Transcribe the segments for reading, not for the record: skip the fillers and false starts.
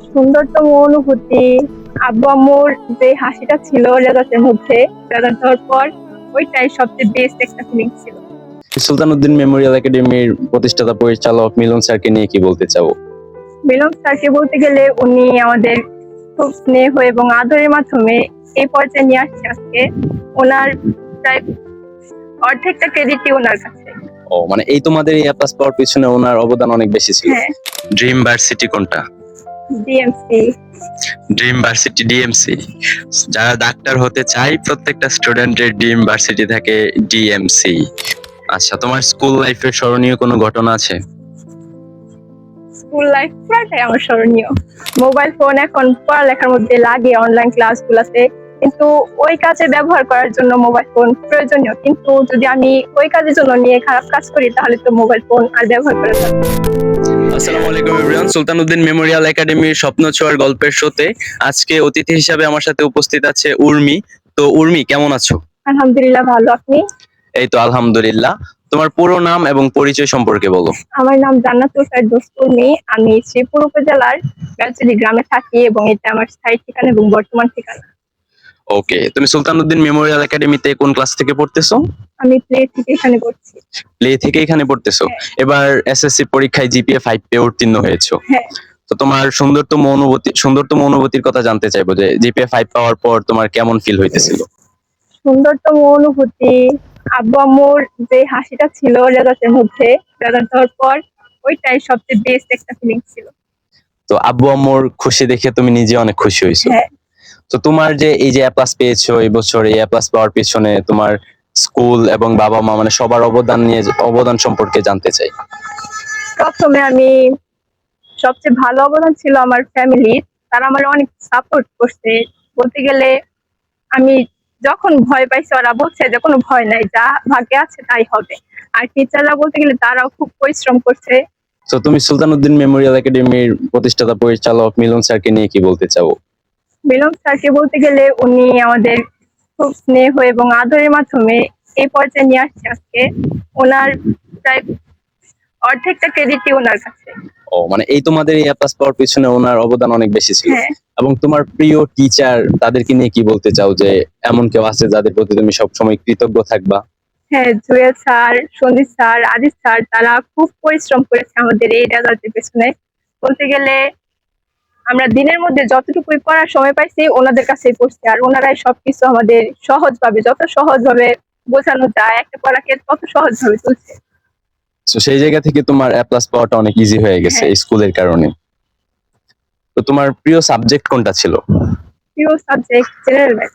সুন্দরতম অনুভূতি আব্বু আম্মুর যে হাসিটা ছিল রেজাল্টের মধ্যে, রেজাল্ট হওয়ার পর ওইটাই সবচেয়ে বেস্ট একটা ফিলিং ছিল। সুলতানুদ্দিন মেমোরিয়াল একাডেমির প্রতিষ্ঠাতা পরিচালক মিলন স্যারকে নিয়ে কি বলতে চাও? মিলন স্যারকে বলতে গেলে উনি আমাদের খুব স্নেহ এবং আদরের মাধ্যমে এই পর্যায়ে নিয়ে আসছে আজকে। ওনার প্রায় অর্ধেকটা ক্রেডিটই ওনার কাছে। ও মানে এই তোমাদের এই অ্যাপ্লাস পাওয়ার পিছনে ওনার অবদান অনেক বেশি ছিল। হ্যাঁ, ড্রিম ভার্সিটি কোনটা? ডিএমসি। Dream varsity DMC. যারা ডাক্তার হতে চায় প্রত্যেকটা স্টুডেন্টের ড্রিম ভার্সিটি থাকে ডিএমসি। আচ্ছা, তোমার স্কুল লাইফের স্মরণীয় কোনো ঘটনা আছে? স্কুল লাইফ পুরাটাই আমার স্মরণীয়। মোবাইল ফোন এখন পড়ালেখার মধ্যে লাগে, অনলাইন ক্লাস গুলাতে, কিন্তু ওই কাজে ব্যবহার করার জন্য মোবাইল ফোন প্রয়োজনীয়। কিন্তু যদি আমি ওই কাজের জন্য নিয়ে খারাপ কাজ করি তাহলে তো মোবাইল ফোন আর ব্যবহার করা যাবে না। আসসালামু আলাইকুম এভরিওয়ান, সুলতানুদ্দিন মেমোরিয়াল একাডেমির স্বপ্ন ছোঁয়ার গল্পের শোতে আজকে অতিথি হিসাবে আমার সাথে উপস্থিত আছে উর্মি। তো উর্মি, কেমন আছো? আলহামদুলিল্লাহ, ভালো। আপনি? এই তো আলহামদুলিল্লাহ। তোমার পুরো নাম এবং পরিচয় সম্পর্কে বলো। আমার নাম জান্নাতুল ফেরদৌস উর্মি। আমি শ্রীপুর উপজেলার গাজীপুর গ্রামে থাকি এবং এটা আমার স্থায়ী ঠিকানা এবং বর্তমান ঠিকানা। ওকে, তুমি সুলতানুদ্দিন মেমোরিয়াল একাডেমিতে কোন ক্লাস থেকে পড়তেছো? আমি প্লে থেকে এখানে করছি। প্লে থেকে এখানে পড়তেছো। হ্যাঁ। এবার এসএসসি পরীক্ষায় জিপিএ 5 পেয়ে উত্তীর্ণ হয়েছো। হ্যাঁ, তো তোমার সুন্দরতম অনুভূতির কথা জানতে চাইবো যে জিপিএ 5 পাওয়ার পর তোমার কেমন ফিল হইতেছিল? সুন্দরতম অনুভূতি আব্বু আম্মুর যে হাসিটা ছিল রেজাল্টের মধ্যে, রেজাল্ট হওয়ার পর ওইটাই সবচেয়ে বেস্ট একটা ফিলিং ছিল। তো আব্বু আম্মুর খুশি দেখে তুমি নিজে অনেক খুশি হয়েছো। হ্যাঁ, তো তোমার যে এই যে এ প্লাস পেয়েছো এই বছর, এই এ প্লাস পাওয়ার পিছনে তোমার স্কুল এবং বাবা মা মানে সবার অবদান সম্পর্কে জানতে চাই। প্রথমে আমি সবচেয়ে ভালো অবদান ছিল আমার ফ্যামিলির। তারা আমার অনেক সাপোর্ট করছে। বলতে গেলে আমি যখন ভয় পাইছি ওরা বলছে যে কোনো ভয় নাই, যা ভাগ্যে আছে তাই হবে। আর টিচাররা বলতে গেলে তারাও খুব পরিশ্রম করছে। তো তুমি সুলতানুদ্দিন মেমোরিয়াল একাডেমির প্রতিষ্ঠাতা পরিচালক মিলন স্যারকে নিয়ে কি বলতে চাও? মিলন স্যারকে বলতে গেলে উনি আমাদের খুব স্নেহ এবং আদরের মাধ্যমে এই পর্যায়ে নিয়ে আসছে আজকে। ওনার প্রায় অর্ধেকটা ক্রেডিটই ওনার কাছে। ও মানে এই তোমাদের এই এ প্লাস পাওয়ার পিছনে ওনার অবদান অনেক বেশি ছিল। হ্যাঁ, এবং তোমার প্রিয় টিচার তাদেরকে নিয়ে কি বলতে চাও যে এমন কেউ আছে যাদের প্রতি তুমি সবসময় কৃতজ্ঞ থাকবা? হ্যাঁ, Jewel sir, Sandip sir, Aziz sir, তারা খুব পরিশ্রম করেছে আমাদের এই রেজাল্টের পেছনে। বলতে গেলে আমরা দিনের মধ্যে যতটুকুই পড়ার সময় পাইছি ওনাদের কাছেই পড়ছি, আর ওনারাই সবকিছু আমাদের যত সহজভাবে বোঝানো যায় একটা পড়াকে তত সহজভাবে তুলছে। তো সেই জায়গা থেকে তোমার এ প্লাস পাওয়াটা অনেক ইজি হয়ে গেছে হ্যাঁ। এই স্কুলের কারণে। তো তোমার প্রিয় সাবজেক্ট কোনটা ছিল? প্রিয় সাবজেক্ট জেনারেল ম্যাথ।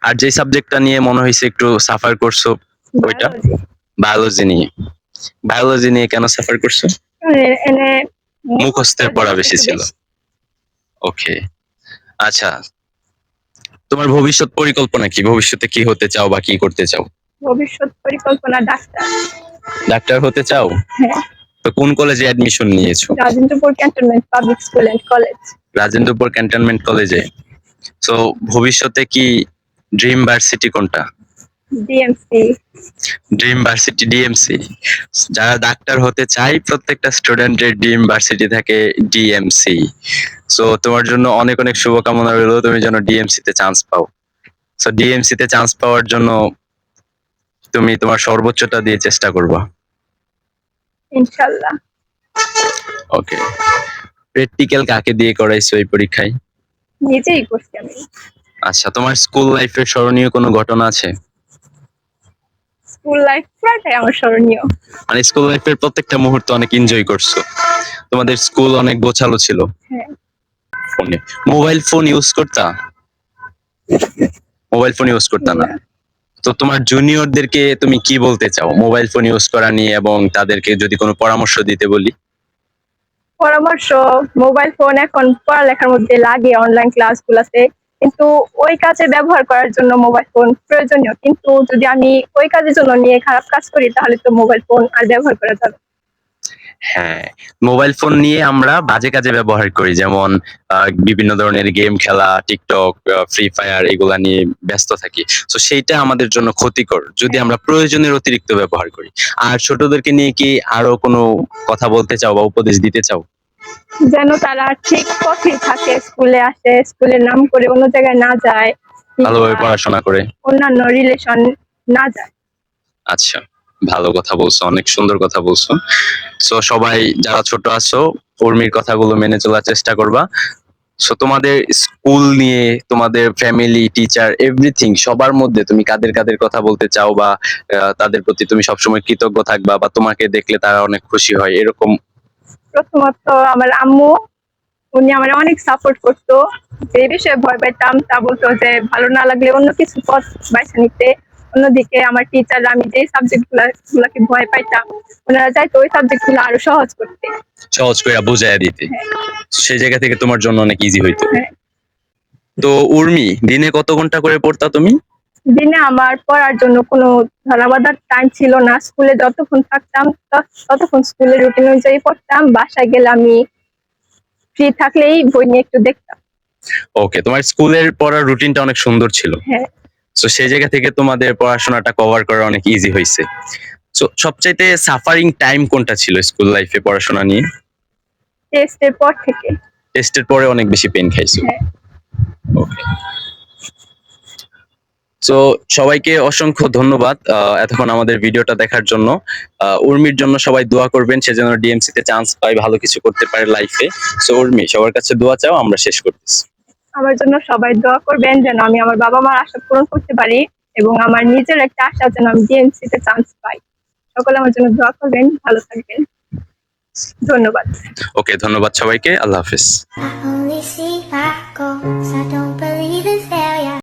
আর যে সাবজেক্টটা নিয়ে মনে হয়েছে একটু সাফার করছো ওইটা? বায়োলজি নিয়ে। বায়োলজি নিয়ে কেন সাফার করছো? এনে মুখস্থের পড়া বেশি ছিল। ওকে, আচ্ছা, তোমার ভবিষ্যৎ পরিকল্পনা কি? ভবিষ্যতে কি হতে চাও বা কি করতে চাও? ভবিষ্যৎ পরিকল্পনা ডাক্তার। ডাক্তার হতে চাও? হ্যাঁ, তো কোন কলেজে অ্যাডমিশন নিয়েছো? Rajendrapur cantonment public school and college. Rajendrapur cantonment কলেজে। তো ভবিষ্যতে কি ড্রিম ভার্সিটি কোনটা? ডিএমসি। Dream varsity DMC. যারা ডাক্তার হতে চায় প্রত্যেকটা স্টুডেন্টের ড্রিম ভার্সিটি থাকে ডিএমসি। সো তোমার জন্য অনেক অনেক শুভকামনা রইলো, তুমি যেন ডিএমসি তে চান্স পাও। সো ডিএমসি তে চান্স পাওয়ার জন্য তুমি তোমার সর্বোচ্চটা দিয়ে চেষ্টা করবা। ইনশাল্লাহ। ওকে, প্র্যাকটিক্যাল কাকে দিয়ে করাইছো এই পরীক্ষায়? নিজেই করছি আমি। আচ্ছা, তোমার স্কুল লাইফের স্মরণীয় কোনো ঘটনা আছে? স্কুল লাইফ পুরাটাই আমার স্মরণীয়। মানে স্কুল লাইফের প্রত্যেকটা মুহূর্ত অনেক এনজয় করছো। তোমাদের স্কুল অনেক গোছালো ছিল। হ্যাঁ, ফোনে মোবাইল ফোন ইউজ করতা? মোবাইল ফোন ইউজ করতা না? তো তোমার জুনিয়রদেরকে তুমি কি বলতে চাও মোবাইল ফোন ইউজ করা নিয়ে, এবং তাদেরকে যদি কোনো পরামর্শ দিতে বলি? পরামর্শ, মোবাইল ফোন এখন পড়ালেখার মধ্যে লাগে, অনলাইন ক্লাস গুলাতে, কিন্তু ওই কাজে ব্যবহার করার জন্য মোবাইল ফোন প্রয়োজনীয়। কিন্তু যদি আমি ওই কাজের জন্য নিয়ে খারাপ কাজ করি তাহলে তো মোবাইল ফোন আর ব্যবহার করা যাবে না। হ্যাঁ, মোবাইল ফোন নিয়ে আমরা বাজে কাজে ব্যবহার করি, যেমন বিভিন্ন ধরনের গেম খেলা, টিকটক, ফ্রি ফায়ার এগুলা নিয়ে ব্যস্ত থাকি। তো সেইটা আমাদের জন্য ক্ষতিকর যদি আমরা প্রয়োজনের অতিরিক্ত ব্যবহার করি। আর ছোটদেরকে নিয়ে কি আরো কোনো কথা বলতে চাও বা উপদেশ দিতে চাও? যেন তারা ঠিক পথে থাকে, স্কুলে আসে, স্কুলের নাম করে অন্য জায়গায় না যায়, ভালোভাবে পড়াশোনা করে। অন্যান্য রিলেশন না যায়। আচ্ছা, ভালো কথা বলছো, অনেক সুন্দর কথা বলছো। সো সবাই যারা ছোট আছো উর্মির কথাগুলো মেনে চলার চেষ্টা করবা। সো তোমাদের স্কুল নিয়ে, তোমাদের ফ্যামিলি, টিচার, এভরিথিং সবার মধ্যে তুমি কাদের কাদের কথা বলতে চাও, বা তাদের প্রতি তুমি সবসময় কৃতজ্ঞ থাকবা, বা তোমাকে দেখলে তারা অনেক খুশি হয় এরকম? প্রথমত আমার আম্মু, উনি আমার অনেক সাপোর্ট করতো। যে বিষয়ে ভয় পাইতাম তা বলতো যে ভালো না লাগলে অন্য কিছু পথ বাইছে নিতে। অন্যদিকে আমার টিচার, আমি যে সাবজেক্ট গুলাকে ভয় পাইতাম, ওনারা চাইতো ওই সাবজেক্ট গুলো আরো সহজ করতে। সহজ করে বুঝাইয়া দিতে, হ্যাঁ, সেই জায়গা থেকে তোমার জন্য অনেক ইজি হইতো। হ্যাঁ। তো উর্মি, দিনে কত ঘন্টা করে পড়তা তুমি? দিনে আমার পড়ার জন্য কোনো ধরাবাঁধার টাইম ছিল না। স্কুলে যতক্ষণ থাকতাম ততক্ষণ স্কুলের রুটিন অনুযায়ী পড়তাম। বাসায় গেলে আমি ফ্রি থাকলেই বই নিয়ে একটু দেখতাম। ওকে, তোমার স্কুলের পড়ার রুটিনটা অনেক সুন্দর ছিল। হ্যাঁ, সো সেই জায়গা থেকে তোমাদের পড়াশোনাটা কভার করা অনেক ইজি হয়েছে। সো সবচাইতে সাফারিং টাইম কোনটা ছিল স্কুল লাইফে পড়াশোনা নিয়ে? টেস্টের পর থেকে। টেস্টের পরে অনেক বেশি পেন খাইছো? হ্যাঁ, ওকে। সো সবাইকে অসংখ্য ধন্যবাদ এতক্ষণ আমাদের ভিডিওটা দেখার জন্য। উর্মির জন্য সবাই দোয়া করবেন, সে যেন ডিএমসি তে চান্স পায়, ভালো কিছু করতে পারে লাইফে। সো উর্মি, সবার কাছে দোয়া চাও, আমরা শেষ করতেছি। আমার জন্য সবাই দোয়া করবেন যেন আমি আমার বাবা মার আশা পূরণ করতে পারি, এবং আমার নিজের একটা আশা যেন আমি ডিএমসি তে চান্স পাই। সকলে আমার জন্য দোয়া করবেন, ভালো থাকবেন। ধন্যবাদ। ওকে, ধন্যবাদ সবাইকে, আল্লাহ হাফেজ। I only see my goals, I don't believe in failure.